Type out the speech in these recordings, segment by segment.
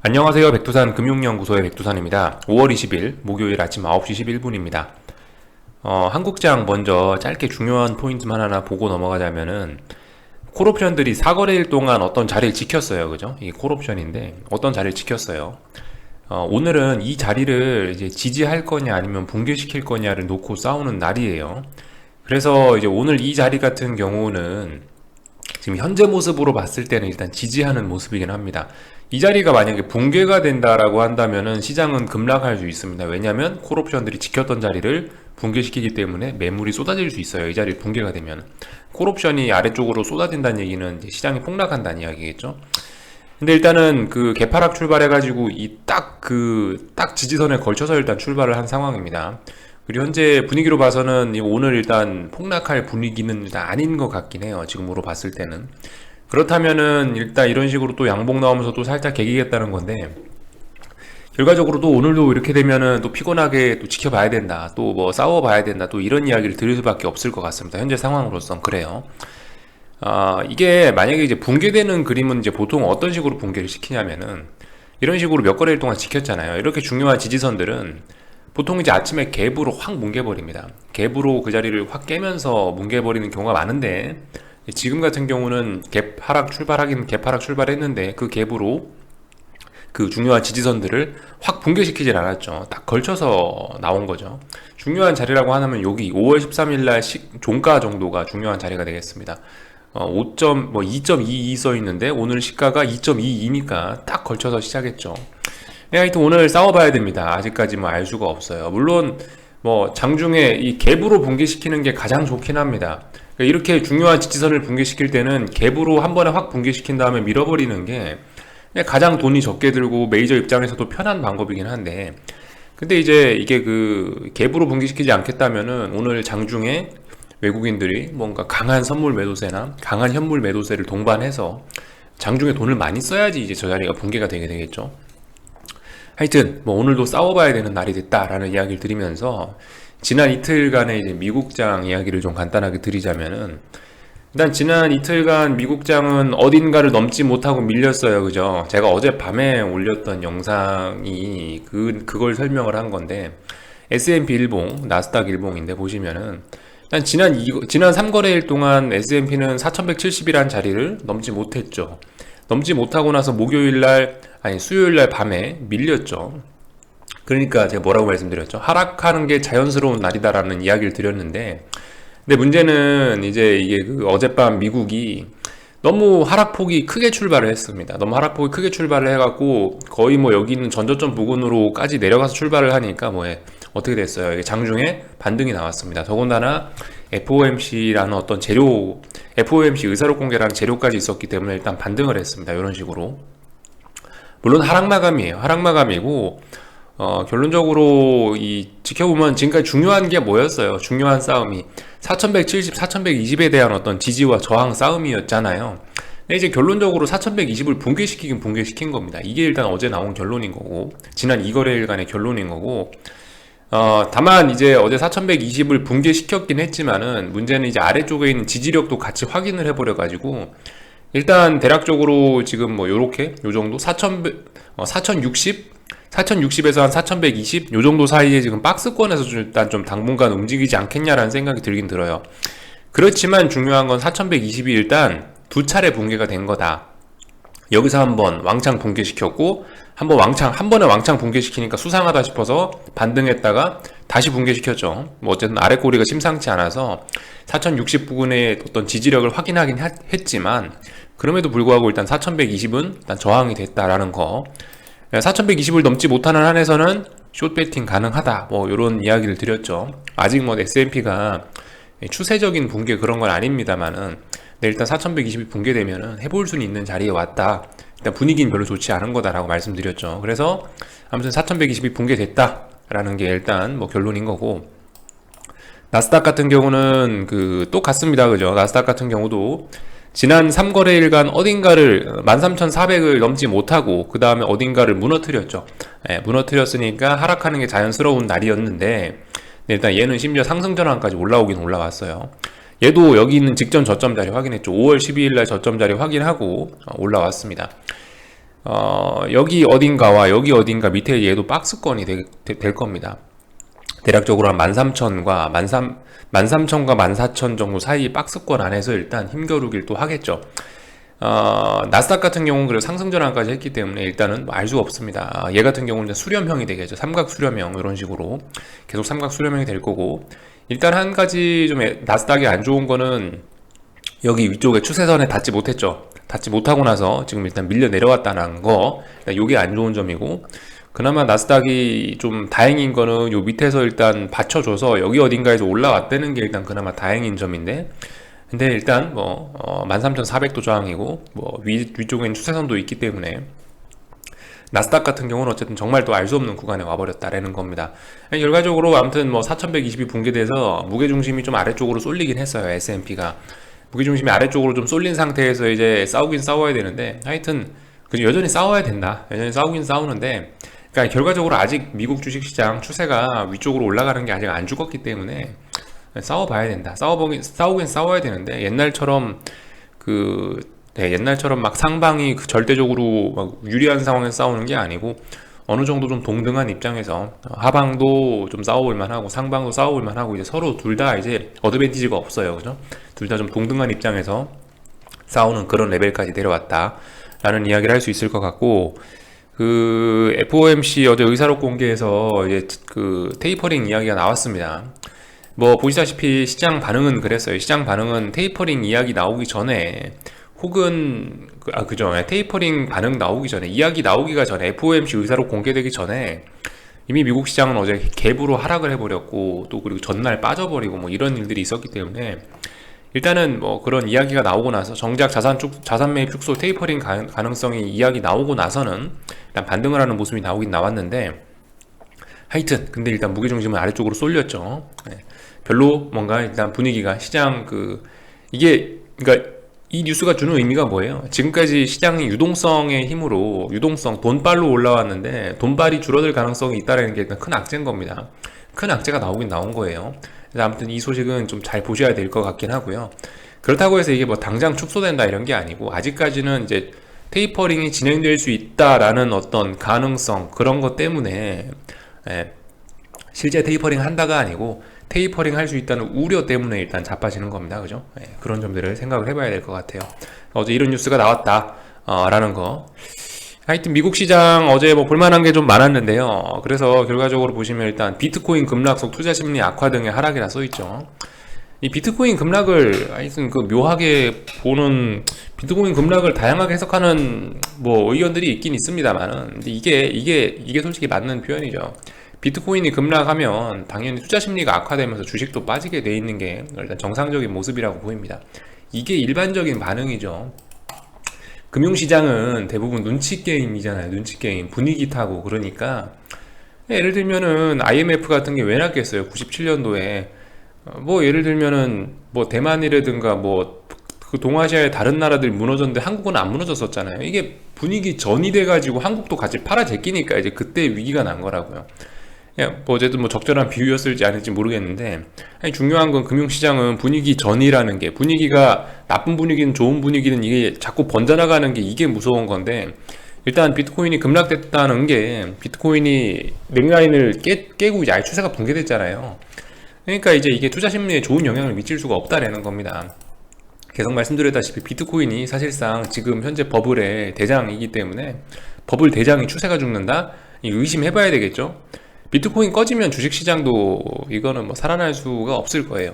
안녕하세요. 백두산 금융연구소의 백두산입니다. 5월 20일 목요일 아침 9시 11분입니다. 한국장 먼저 짧게 중요한 포인트만 하나 보고 넘어가자면은 콜옵션들이 사거래일 동안 어떤 자리를 지켰어요. 그죠? 이게 콜옵션인데 어떤 자리를 지켰어요. 오늘은 이 자리를 이제 지지할 거냐 아니면 붕괴시킬 거냐를 놓고 싸우는 날이에요. 그래서 이제 오늘 이 자리 같은 경우는 지금 현재 모습으로 봤을 때는 일단 지지하는 모습이긴 합니다. 이 자리가 만약에 붕괴가 된다라고 한다면은 시장은 급락할 수 있습니다. 왜냐하면 콜옵션들이 지켰던 자리를 붕괴시키기 때문에 매물이 쏟아질 수 있어요. 이 자리 붕괴가 되면 콜옵션이 아래쪽으로 쏟아진다는 얘기는 이제 시장이 폭락한다는 이야기겠죠. 근데 일단은 그 개파락 출발해가지고 이 딱 지지선에 걸쳐서 일단 출발을 한 상황입니다. 그리고 현재 분위기로 봐서는 오늘 일단 폭락할 분위기는 일단 아닌 것 같긴 해요. 지금으로 봤을 때는. 그렇다면은 일단 이런 식으로 또 양봉 나오면서 또 살짝 개기겠다는 건데, 결과적으로 또 오늘도 이렇게 되면은 또 피곤하게 또 지켜봐야 된다, 또 뭐 싸워봐야 된다, 또 이런 이야기를 들을 수밖에 없을 것 같습니다. 현재 상황으로선 그래요. 이게 만약에 이제 붕괴되는 그림은 이제 보통 어떤 식으로 붕괴를 시키냐면은 이런 식으로 몇 거래일 동안 지켰잖아요. 이렇게 중요한 지지선들은 보통 이제 아침에 갭으로 확 뭉개버립니다. 갭으로 그 자리를 확 깨면서 뭉개버리는 경우가 많은데, 지금 같은 경우는 갭 하락 출발하긴 갭 하락 출발했는데 그 갭으로 그 중요한 지지선들을 확 붕괴시키질 않았죠. 딱 걸쳐서 나온 거죠. 중요한 자리라고 하면 여기 5월 13일 날 종가 정도가 중요한 자리가 되겠습니다. 2.22 써 있는데 오늘 시가가 2.22니까 딱 걸쳐서 시작했죠. 하여튼 오늘 싸워봐야 됩니다. 아직까지 뭐 알 수가 없어요. 물론 뭐 장중에 이 갭으로 붕괴시키는 게 가장 좋긴 합니다. 이렇게 중요한 지지선을 붕괴시킬 때는 갭으로 한 번에 확 붕괴시킨 다음에 밀어버리는 게 가장 돈이 적게 들고 메이저 입장에서도 편한 방법이긴 한데, 근데 이제 이게 그 갭으로 붕괴시키지 않겠다면은 오늘 장중에 외국인들이 뭔가 강한 선물 매도세나 강한 현물 매도세를 동반해서 장중에 돈을 많이 써야지 이제 저 자리가 붕괴가 되게 되겠죠. 하여튼 뭐 오늘도 싸워봐야 되는 날이 됐다라는 이야기를 드리면서, 지난 이틀간의 이제 미국장 이야기를 좀 간단하게 드리자면은, 일단 지난 이틀간 미국장은 어딘가를 넘지 못하고 밀렸어요. 그죠? 제가 어젯밤에 올렸던 영상이 그걸 설명을 한 건데, S&P 일봉, 나스닥 일봉인데 보시면은 일단 지난 3거래일 동안 S&P는 4170이라는 자리를 넘지 못했죠. 넘지 못하고 나서 수요일날 밤에 밀렸죠. 그러니까 제가 뭐라고 말씀드렸죠? 하락하는 게 자연스러운 날이다라는 이야기를 드렸는데, 근데 문제는 이제 이게 그 어젯밤 미국이 너무 하락폭이 크게 출발을 했습니다. 너무 하락폭이 크게 출발을 해갖고 거의 뭐 여기 있는 전저점 부근으로까지 내려가서 출발을 하니까 어떻게 됐어요? 이게 장중에 반등이 나왔습니다. 더군다나 FOMC라는 어떤 FOMC 의사록 공개라는 재료까지 있었기 때문에 일단 반등을 했습니다. 이런 식으로. 물론 하락 마감이에요. 하락 마감이고, 결론적으로 지켜보면 지금까지 중요한 게 뭐였어요? 중요한 싸움이 4170, 4120에 대한 어떤 지지와 저항 싸움이었잖아요. 근데 이제 결론적으로 4120을 붕괴시키긴 붕괴시킨 겁니다. 이게 일단 어제 나온 결론인 거고, 지난 2거래일간의 결론인 거고, 다만 이제 어제 4120을 붕괴시켰긴 했지만은 문제는 이제 아래쪽에 있는 지지력도 같이 확인을 해버려가지고, 일단 대략적으로 지금 요렇게 요 정도 4060에서 한 4120 요 정도 사이에 지금 박스권에서 일단 좀 당분간 움직이지 않겠냐라는 생각이 들긴 들어요. 그렇지만 중요한 건 4120이 일단 두 차례 붕괴가 된 거다. 여기서 한번 왕창 붕괴시켰고, 한 번에 왕창 붕괴시키니까 수상하다 싶어서 반등했다가 다시 붕괴시켰죠. 어쨌든 아래 꼬리가 심상치 않아서 4060 부근의 어떤 지지력을 확인하긴 했지만, 그럼에도 불구하고 일단 4120은 일단 저항이 됐다라는 거. 4120을 넘지 못하는 한에서는 숏배팅 가능하다, 요런 이야기를 드렸죠. 아직 S&P가 추세적인 붕괴 그런 건 아닙니다만은, 일단 4120이 붕괴되면은 해볼 수는 있는 자리에 왔다. 일단 분위기는 별로 좋지 않은 거다라고 말씀드렸죠. 그래서 아무튼 4120이 붕괴됐다라는 게 일단 결론인 거고, 나스닥 같은 경우는 똑같습니다. 그죠? 나스닥 같은 경우도 지난 3거래일간 어딘가를 13,400을 넘지 못하고 그 다음에 어딘가를 무너뜨렸죠. 무너뜨렸으니까 하락하는 게 자연스러운 날이었는데, 일단 얘는 심지어 상승 전환까지 올라오긴 올라왔어요. 얘도 여기 있는 직전 저점 자리 확인했죠. 5월 12일 날 저점 자리 확인하고 올라왔습니다. 여기 어딘가와 여기 어딘가 밑에 얘도 박스권이 될 겁니다. 대략적으로 한 13,000과 13,000과 14,000 정도 사이 박스권 안에서 일단 힘겨루기를 또 하겠죠. 나스닥 같은 경우는 그래도 상승 전환까지 했기 때문에 일단은 뭐 알 수가 없습니다. 얘 같은 경우는 이제 수렴형이 되겠죠. 삼각 수렴형 이런 식으로 계속 삼각 수렴형이 될 거고, 일단 한 가지 좀 나스닥이 안 좋은 거는 여기 위쪽에 추세선에 닿지 못했죠. 닿지 못하고 나서 지금 일단 밀려 내려왔다는 거, 요게 안 좋은 점이고, 그나마 나스닥이 좀 다행인 거는 요 밑에서 일단 받쳐줘서 여기 어딘가에서 올라왔다는 게 일단 그나마 다행인 점인데, 근데 일단 뭐 13,400도 저항이고 뭐 위쪽에는 추세선도 있기 때문에 나스닥 같은 경우는 어쨌든 정말 또 알 수 없는 구간에 와버렸다라는 겁니다. 결과적으로 아무튼 뭐 4120이 붕괴돼서 무게중심이 좀 아래쪽으로 쏠리긴 했어요. S&P가 무게중심이 아래쪽으로 좀 쏠린 상태에서 이제 싸우긴 싸워야 되는데, 하여튼 여전히 싸워야 된다. 여전히 싸우긴 싸우는데, 그러니까 결과적으로 아직 미국 주식시장 추세가 위쪽으로 올라가는 게 아직 안 죽었기 때문에 싸워봐야 된다. 싸우긴 싸워야 되는데, 옛날처럼 옛날처럼 막 상방이 절대적으로 막 유리한 상황에서 싸우는 게 아니고 어느 정도 좀 동등한 입장에서 하방도 좀 싸워볼 만하고 상방도 싸워볼 만하고, 이제 서로 둘 다 이제 어드밴티지가 없어요. 그죠? 둘 다 좀 동등한 입장에서 싸우는 그런 레벨까지 내려왔다 라는 이야기를 할 수 있을 것 같고, FOMC 어제 의사록 공개에서 이제 테이퍼링 이야기가 나왔습니다. 뭐 보시다시피 시장 반응은 그랬어요. 시장 반응은 테이퍼링 이야기 나오기 전에, 혹은 그죠, 테이퍼링 반응 나오기 전에, 이야기 나오기가 전에, FOMC 의사록 공개되기 전에 이미 미국 시장은 어제 갭으로 하락을 해버렸고, 또 그리고 전날 빠져버리고 뭐 이런 일들이 있었기 때문에, 일단은 뭐 그런 이야기가 나오고 나서 정작 자산 매입 축소 테이퍼링 가능성이 이야기 나오고 나서는 일단 반등을 하는 모습이 나오긴 나왔는데, 하여튼 근데 일단 무게중심은 아래쪽으로 쏠렸죠. 별로 뭔가 일단 분위기가 시장 이게 그러니까 이 뉴스가 주는 의미가 뭐예요? 지금까지 시장이 유동성의 힘으로, 돈발로 올라왔는데 돈발이 줄어들 가능성이 있다는 게 일단 큰 악재인 겁니다. 큰 악재가 나오긴 나온 거예요. 그래서 아무튼 이 소식은 좀 잘 보셔야 될 것 같긴 하고요. 그렇다고 해서 이게 뭐 당장 축소된다 이런 게 아니고, 아직까지는 이제 테이퍼링이 진행될 수 있다라는 어떤 가능성, 그런 것 때문에 실제 테이퍼링 한다가 아니고 테이퍼링 할 수 있다는 우려 때문에 일단 자빠지는 겁니다. 그죠? 그런 점들을 생각을 해봐야 될 것 같아요. 어제 이런 뉴스가 나왔다 라는 거. 하여튼 미국 시장 어제 뭐 볼만한 게 좀 많았는데요. 그래서 결과적으로 보시면 일단 비트코인 급락 속 투자 심리 악화 등의 하락이라 써있죠. 이 비트코인 급락을 하여튼 묘하게 보는, 비트코인 급락을 다양하게 해석하는 뭐 의견들이 있긴 있습니다만은, 근데 이게 솔직히 맞는 표현이죠. 비트코인이 급락하면 당연히 투자 심리가 악화되면서 주식도 빠지게 돼 있는 게 일단 정상적인 모습이라고 보입니다. 이게 일반적인 반응이죠. 금융시장은 대부분 눈치 게임이잖아요. 눈치 게임, 분위기 타고. 그러니까 예를 들면은 IMF 같은 게 왜 났겠어요? 97년도에 뭐 예를 들면은 뭐 대만이라든가 뭐 동아시아의 다른 나라들 무너졌는데 한국은 안 무너졌었잖아요. 이게 분위기 전이 돼가지고 한국도 같이 팔아 제끼니까 이제 그때 위기가 난 거라고요. 뭐 어쨌든 뭐 적절한 비유였을지 아닐지 모르겠는데, 아니 중요한 건 금융시장은 분위기 전이라는 게, 분위기가 나쁜 분위기는 좋은 분위기는 이게 자꾸 번져나가는 게, 이게 무서운 건데, 일단 비트코인이 급락됐다는 게 비트코인이 넥라인을 깨고 이제 아예 추세가 붕괴됐잖아요. 그러니까 이제 이게 투자 심리에 좋은 영향을 미칠 수가 없다라는 겁니다. 계속 말씀드렸다시피 비트코인이 사실상 지금 현재 버블의 대장이기 때문에, 버블 대장이 추세가 죽는다? 의심해봐야 되겠죠. 비트코인 꺼지면 주식시장도 이거는 뭐 살아날 수가 없을 거예요.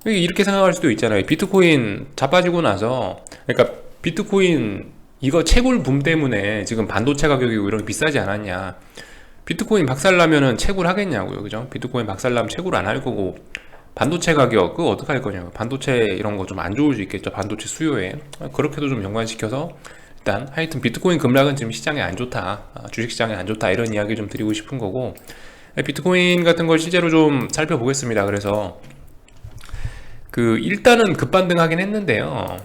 이렇게 생각할 수도 있잖아요. 비트코인 자빠지고 나서, 그러니까 비트코인 이거 채굴 붐 때문에 지금 반도체 가격이 이런 게 비싸지 않았냐. 비트코인 박살나면은 채굴 하겠냐고요. 그죠? 비트코인 박살나면 채굴 안 할 거고, 반도체 가격 그거 어떻게 할 거냐고. 반도체 이런 거 좀 안 좋을 수 있겠죠. 반도체 수요에. 그렇게도 좀 연관시켜서 일단 하여튼 비트코인 급락은 지금 시장에 안 좋다, 주식시장에 안 좋다, 이런 이야기 좀 드리고 싶은 거고, 비트코인 같은 걸 실제로 좀 살펴보겠습니다. 그래서 일단은 급반등하긴 했는데요.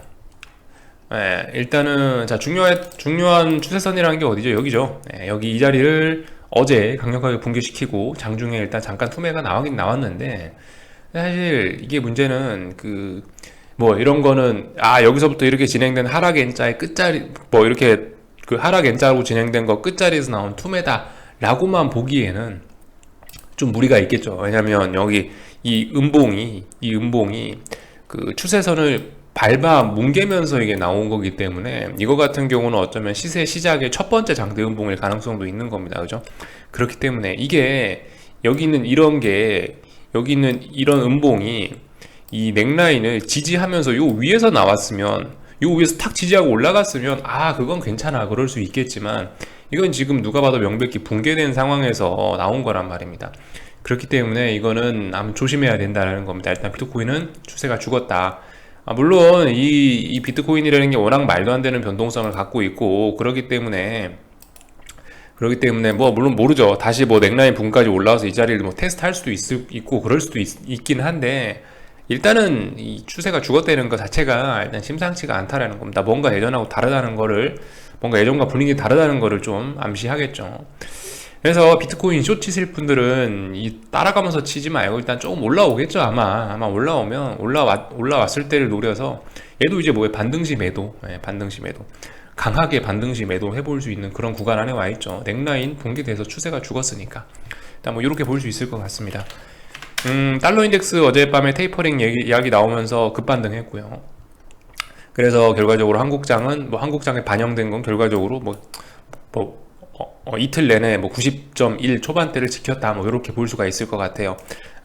일단은 자 중요한 추세선이라는 게 어디죠? 여기죠. 여기 이 자리를 어제 강력하게 붕괴시키고 장중에 일단 잠깐 투매가 나오긴 나왔는데, 사실 이게 문제는 뭐 이런 거는 여기서부터 이렇게 진행된 하락 N자의 끝자리 뭐 이렇게 그 하락 N자로 진행된 거 끝자리에서 나온 투매다라고만 보기에는 좀 무리가 있겠죠. 왜냐면 여기 이 음봉이 그 추세선을 밟아 뭉개면서 이게 나온 거기 때문에 이거 같은 경우는 어쩌면 시세 시작의 첫 번째 장대 음봉일 가능성도 있는 겁니다. 그죠? 그렇기 때문에 이게 여기 있는 이런 음봉이 이 넥라인을 지지하면서 요 위에서 나왔으면, 요 위에서 탁 지지하고 올라갔으면 그건 괜찮아, 그럴 수 있겠지만 이건 지금 누가 봐도 명백히 붕괴된 상황에서 나온 거란 말입니다. 그렇기 때문에 이거는 아무 조심해야 된다는 겁니다. 일단 비트코인은 추세가 죽었다. 물론 이 비트코인이라는 게 워낙 말도 안 되는 변동성을 갖고 있고 그렇기 때문에 뭐 물론 모르죠. 다시 뭐 넥라인 붕까지 올라와서 이 자리를 뭐 테스트할 수도 있고 그럴 수도 있긴 한데, 일단은 이 추세가 죽었다는 것 자체가 일단 심상치가 않다라는 겁니다. 뭔가 예전하고 다르다는 거를, 뭔가 예전과 분위기 다르다는 거를 좀 암시하겠죠. 그래서 비트코인 숏 치실 분들은 따라가면서 치지 말고 일단 조금 올라오겠죠. 아마 올라오면 올라왔을 때를 노려서, 얘도 이제 뭐에 반등시 매도, 강하게 반등시 매도 해볼 수 있는 그런 구간 안에 와 있죠. 넥라인 붕괴돼서 추세가 죽었으니까 일단 뭐 이렇게 볼 수 있을 것 같습니다. 달러 인덱스 어젯밤에 테이퍼링 이야기 나오면서 급반등했고요. 그래서 결과적으로 한국장에 반영된 건 결과적으로 이틀 내내 90.1 초반대를 지켰다, 뭐 이렇게 볼 수가 있을 것 같아요.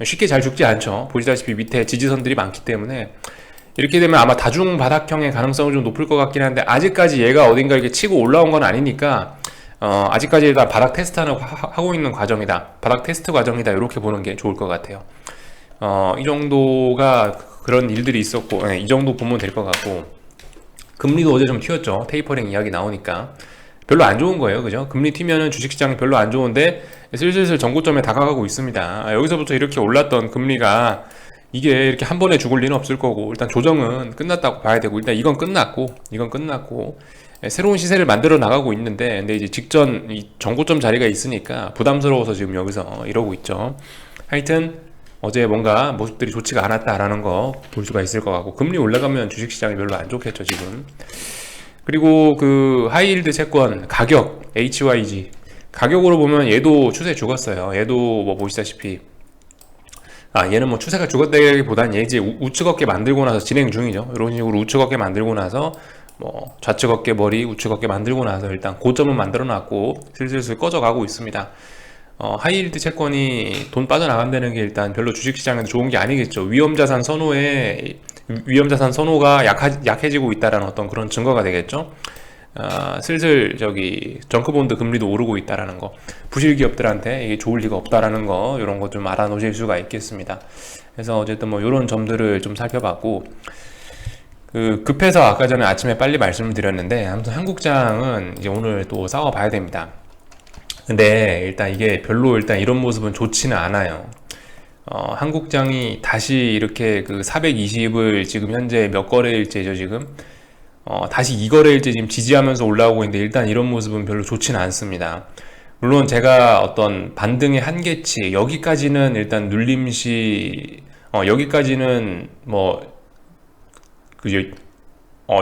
쉽게 잘 죽지 않죠. 보시다시피 밑에 지지선들이 많기 때문에 이렇게 되면 아마 다중 바닥형의 가능성은 좀 높을 것 같긴 한데, 아직까지 얘가 어딘가 이렇게 치고 올라온 건 아니니까 아직까지 일단 바닥 테스트는 하고 있는 과정이다, 바닥 테스트 과정이다, 이렇게 보는 게 좋을 것 같아요. 이 정도가 그런 일들이 있었고, 이 정도 보면 될 것 같고, 금리도 어제 좀 튀었죠. 테이퍼링 이야기 나오니까 별로 안 좋은 거예요. 그죠? 금리 튀면은 주식시장이 별로 안 좋은데 슬슬 정고점에 다가가고 있습니다. 여기서부터 이렇게 올랐던 금리가 이게 이렇게 한 번에 죽을 리는 없을 거고, 일단 조정은 끝났다고 봐야 되고, 일단 이건 끝났고 새로운 시세를 만들어 나가고 있는데, 근데 이제 직전 이 정고점 자리가 있으니까 부담스러워서 지금 여기서 이러고 있죠. 하여튼 어제 뭔가 모습들이 좋지가 않았다라는 거 볼 수가 있을 것 같고, 금리 올라가면 주식시장이 별로 안 좋겠죠 지금. 그리고 그 하이힐드 채권 가격, HYG 가격으로 보면 얘도 추세 죽었어요. 얘도 뭐 보시다시피 얘는 뭐 추세가 죽었다기보단 얘 이제 우측 어깨 만들고 나서 진행 중이죠. 이런 식으로 우측 어깨 만들고 나서 뭐 좌측 어깨 머리, 우측 어깨 만들고 나서 일단 고점은 만들어 놨고 슬슬 꺼져가고 있습니다. 하이힐드 채권이 돈 빠져나간다는 게 일단 별로 주식시장에도 좋은 게 아니겠죠. 위험자산 선호가 약해지고 있다라는 어떤 그런 증거가 되겠죠. 슬슬 정크본드 금리도 오르고 있다라는 거, 부실 기업들한테 이게 좋을 리가 없다라는 거, 이런 거 좀 알아놓으실 수가 있겠습니다. 그래서 어쨌든 뭐 이런 점들을 좀 살펴봤고, 급해서 아까 전에 아침에 빨리 말씀을 드렸는데, 아무튼 한국장은 이제 오늘 또 싸워봐야 됩니다. 근데 일단 이게 별로 일단 이런 모습은 좋지는 않아요. 한국장이 다시 이렇게 그 420을 지금 현재 몇 거래일째죠 지금? 다시 2거래일째 지금 지지하면서 올라오고 있는데, 일단 이런 모습은 별로 좋지는 않습니다. 물론 제가 어떤 반등의 한계치, 여기까지는 일단 여기까지는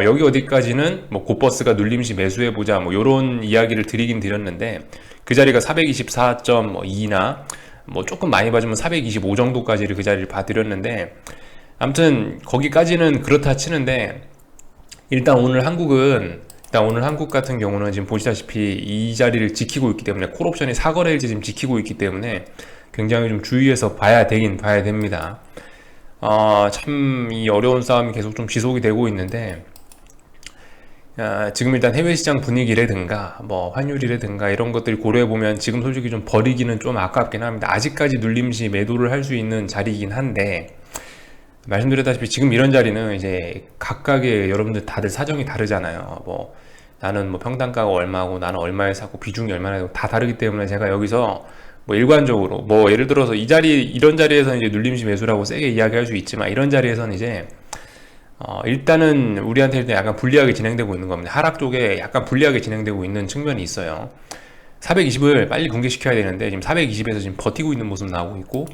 여기 어디까지는 곧버스가 눌림시 매수해보자, 뭐 요런 이야기를 드리긴 드렸는데, 그 자리가 424.2나 조금 많이 봐주면 425 정도까지를 그 자리를 봐드렸는데, 아무튼 거기까지는 그렇다 치는데, 일단 오늘 한국 같은 경우는 지금 보시다시피 이 자리를 지키고 있기 때문에, 콜옵션이 4거래일째 지금 지키고 있기 때문에 굉장히 좀 주의해서 봐야 됩니다. 참 이 어려운 싸움이 계속 좀 지속이 되고 있는데, 지금 일단 해외 시장 분위기라든가 뭐 환율이라든가 이런 것들 고려해 보면 지금 솔직히 좀 버리기는 좀 아깝긴 합니다. 아직까지 눌림시 매도를 할 수 있는 자리이긴 한데, 말씀드렸다시피 지금 이런 자리는 이제 각각의 여러분들 다들 사정이 다르잖아요. 나는 평당가가 얼마고 나는 얼마에 사고 비중이 얼마나 다 다르기 때문에, 제가 여기서 일관적으로 예를 들어서 이런 자리에서는 이제 눌림시 매수라고 세게 이야기할 수 있지만, 이런 자리에서는 이제 일단은 우리한테 일단 약간 불리하게 진행되고 있는 겁니다. 하락 쪽에 약간 불리하게 진행되고 있는 측면이 있어요. 420을 빨리 붕괴시켜야 되는데 지금 420에서 지금 버티고 있는 모습 나오고 있고,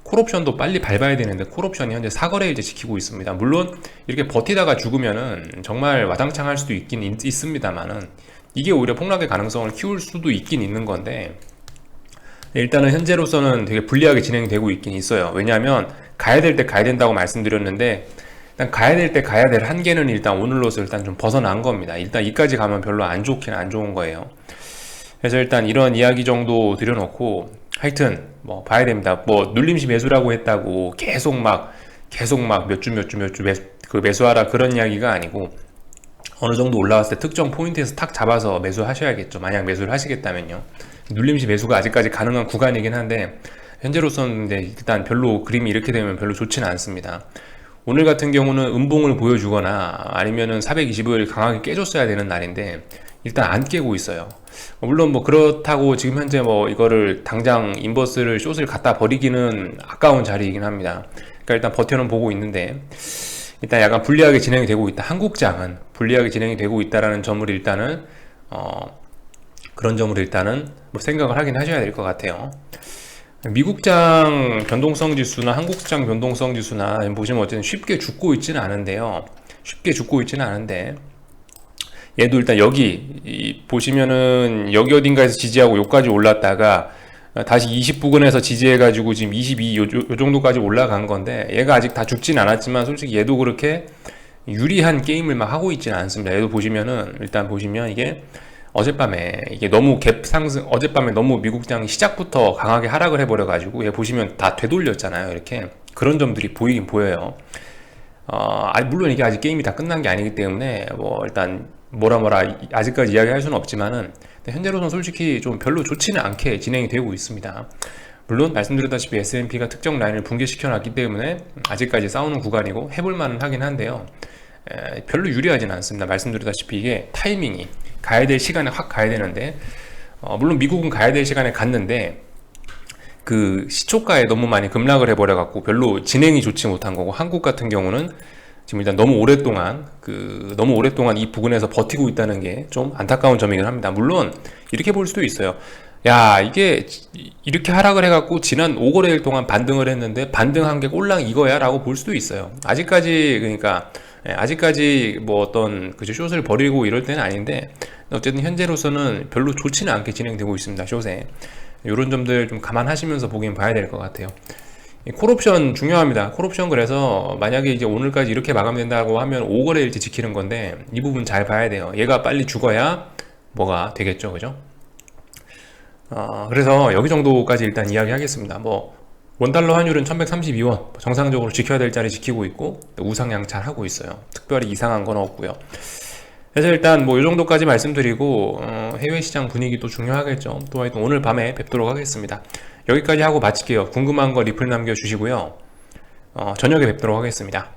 콜옵션도 빨리 밟아야 되는데 콜옵션이 현재 4거래일째 지키고 있습니다. 물론 이렇게 버티다가 죽으면은 정말 와당창 할 수도 있긴 있습니다만은, 이게 오히려 폭락의 가능성을 키울 수도 있긴 있는 건데, 일단은 현재로서는 되게 불리하게 진행이 되고 있긴 있어요. 왜냐하면 가야 될 때 가야 된다고 말씀드렸는데, 일단 가야 될 때 가야 될 한계는 일단 오늘로서 일단 좀 벗어난 겁니다. 일단 이까지 가면 별로 안 좋긴 안 좋은 거예요. 그래서 일단 이런 이야기 정도 드려놓고, 하여튼 뭐 봐야 됩니다. 뭐 눌림시 매수라고 했다고 계속 막 몇 주 매수하라 그런 이야기가 아니고, 어느 정도 올라왔을 때 특정 포인트에서 탁 잡아서 매수하셔야겠죠. 만약 매수를 하시겠다면요. 눌림시 매수가 아직까지 가능한 구간이긴 한데, 현재로서는 일단 별로 그림이 이렇게 되면 별로 좋지는 않습니다. 오늘 같은 경우는 음봉을 보여주거나 아니면은 420을 강하게 깨줬어야 되는 날인데 일단 안 깨고 있어요. 물론 뭐 그렇다고 지금 현재 뭐 이거를 당장 인버스를 숏을 갖다 버리기는 아까운 자리이긴 합니다. 그러니까 일단 버텨는 보고 있는데, 일단 약간 불리하게 진행이 되고 있다. 한국장은 불리하게 진행이 되고 있다라는 점을 일단은 그런 점을 일단은 뭐 생각을 하긴 하셔야 될 것 같아요. 미국장 변동성 지수나 한국장 변동성 지수나 보시면 어쨌든 쉽게 죽고 있지는 않은데요. 쉽게 죽고 있지는 않은데, 얘도 일단 여기 보시면은 여기 어딘가에서 지지하고 여기까지 올랐다가 다시 20 부근에서 지지해가지고 지금 22 요 정도까지 올라간 건데, 얘가 아직 다 죽진 않았지만 솔직히 얘도 그렇게 유리한 게임을 막 하고 있지는 않습니다. 얘도 보시면은 일단 보시면 이게 어젯밤에 이게 너무 갭 상승, 어젯밤에 너무 미국장이 시작부터 강하게 하락을 해버려가지고 얘 보시면 다 되돌렸잖아요. 이렇게 그런 점들이 보이긴 보여요. 물론 이게 아직 게임이 다 끝난 게 아니기 때문에 뭐 일단 뭐라 아직까지 이야기할 수는 없지만은 현재로서는 솔직히 좀 별로 좋지는 않게 진행이 되고 있습니다. 물론 말씀드렸다시피 S&P가 특정 라인을 붕괴시켜 놨기 때문에 아직까지 싸우는 구간이고 해볼 만은 하긴 한데요. 별로 유리하진 않습니다. 말씀드렸다시피 이게 타이밍이 가야 될 시간에 확 가야 되는데, 물론 미국은 가야 될 시간에 갔는데 그 시초가에 너무 많이 급락을 해버려 갖고 별로 진행이 좋지 못한 거고, 한국 같은 경우는 지금 일단 너무 오랫동안 이 부근에서 버티고 있다는 게 좀 안타까운 점이긴 합니다. 물론 이렇게 볼 수도 있어요. 야, 이게 이렇게 하락을 해갖고 지난 5거래일 동안 반등을 했는데 반등한 게 꼴랑 이거야 라고 볼 수도 있어요. 아직까지 뭐 어떤 숏을 버리고 이럴 때는 아닌데, 어쨌든 현재로서는 별로 좋지는 않게 진행되고 있습니다. 숏에 이런 점들 좀 감안하시면서 보긴 봐야 될 것 같아요. 콜옵션 중요합니다. 콜옵션, 그래서 만약에 이제 오늘까지 이렇게 마감된다고 하면 5거래일째 지키는 건데, 이 부분 잘 봐야 돼요. 얘가 빨리 죽어야 뭐가 되겠죠, 그죠? 그래서 여기 정도까지 일단 이야기 하겠습니다. 뭐 원달러 환율은 1132원 정상적으로 지켜야 될 자리 지키고 있고 우상향 잘 하고 있어요. 특별히 이상한 건 없고요. 그래서 일단 뭐 이 정도까지 말씀드리고, 해외 시장 분위기도 중요하겠죠. 또 하여튼 오늘 밤에 뵙도록 하겠습니다. 여기까지 하고 마칠게요. 궁금한 거 리플 남겨주시고요. 저녁에 뵙도록 하겠습니다.